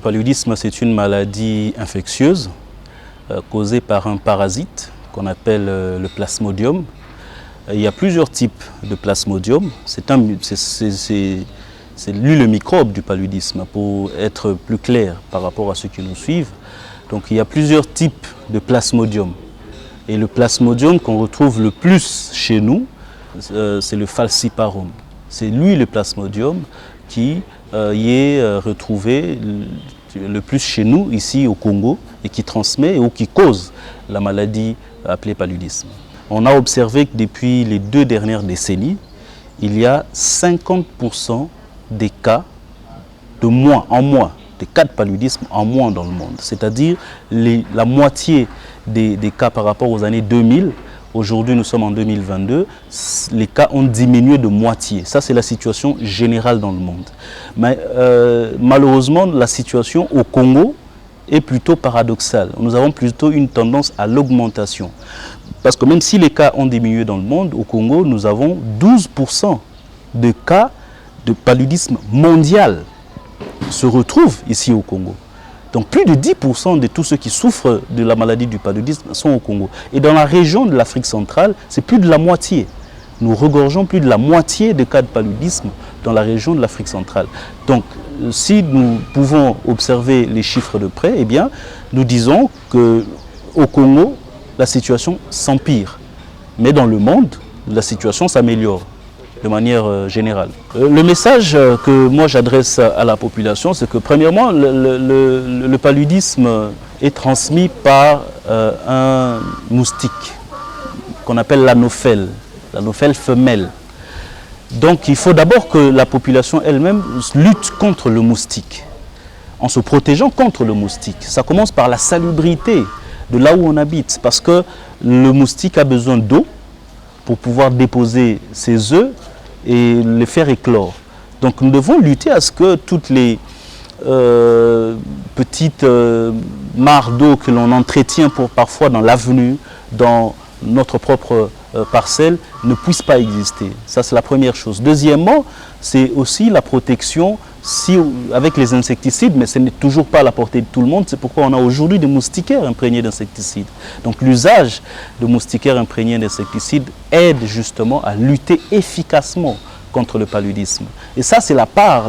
paludisme, c'est une maladie infectieuse causée par un parasite qu'on appelle le plasmodium. Il y a plusieurs types de plasmodium. C'est lui le microbe du paludisme, pour être plus clair par rapport à ceux qui nous suivent. Donc il y a plusieurs types de plasmodium. Et le plasmodium qu'on retrouve le plus chez nous, c'est le falciparum. C'est lui le plasmodium qui y est retrouvé le plus chez nous, ici au Congo, et qui transmet ou qui cause la maladie appelée paludisme. On a observé que depuis les 2 dernières décennies, il y a 50% des cas des cas de paludisme en moins dans le monde. C'est-à-dire la moitié des cas par rapport aux années 2000. Aujourd'hui, nous sommes en 2022, les cas ont diminué de moitié. Ça, c'est la situation générale dans le monde. Mais malheureusement, la situation au Congo est plutôt paradoxale. Nous avons plutôt une tendance à l'augmentation. Parce que même si les cas ont diminué dans le monde, au Congo, nous avons 12% de cas de paludisme mondial se retrouvent ici au Congo. Donc plus de 10% de tous ceux qui souffrent de la maladie du paludisme sont au Congo. Et dans la région de l'Afrique centrale, c'est plus de la moitié. Nous regorgeons plus de la moitié des cas de paludisme dans la région de l'Afrique centrale. Donc si nous pouvons observer les chiffres de près, eh bien, nous disons qu'au Congo, la situation s'empire. Mais dans le monde, la situation s'améliore de manière générale. Le message que moi j'adresse à la population, c'est que premièrement, le paludisme est transmis par un moustique qu'on appelle l'anophèle femelle. Donc il faut d'abord que la population elle-même lutte contre le moustique, en se protégeant contre le moustique. Ça commence par la salubrité de là où on habite, parce que le moustique a besoin d'eau pour pouvoir déposer ses œufs et les faire éclore. Donc nous devons lutter à ce que toutes les petites mares d'eau que l'on entretient parfois dans l'avenue, dans notre propre parcelle, ne puissent pas exister. Ça, c'est la première chose. Deuxièmement, c'est aussi la protection avec les insecticides, mais ce n'est toujours pas à la portée de tout le monde. C'est pourquoi on a aujourd'hui des moustiquaires imprégnés d'insecticides. Donc l'usage de moustiquaires imprégnés d'insecticides aide justement à lutter efficacement contre le paludisme. Et ça, c'est la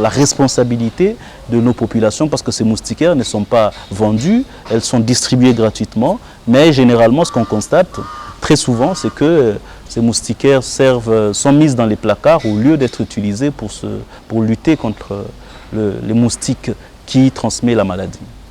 responsabilité de nos populations, parce que ces moustiquaires ne sont pas vendus, elles sont distribuées gratuitement, mais généralement, ce qu'on constate très souvent, c'est que ces moustiquaires sont mises dans les placards au lieu d'être utilisées pour lutter contre les moustiques qui transmettent la maladie.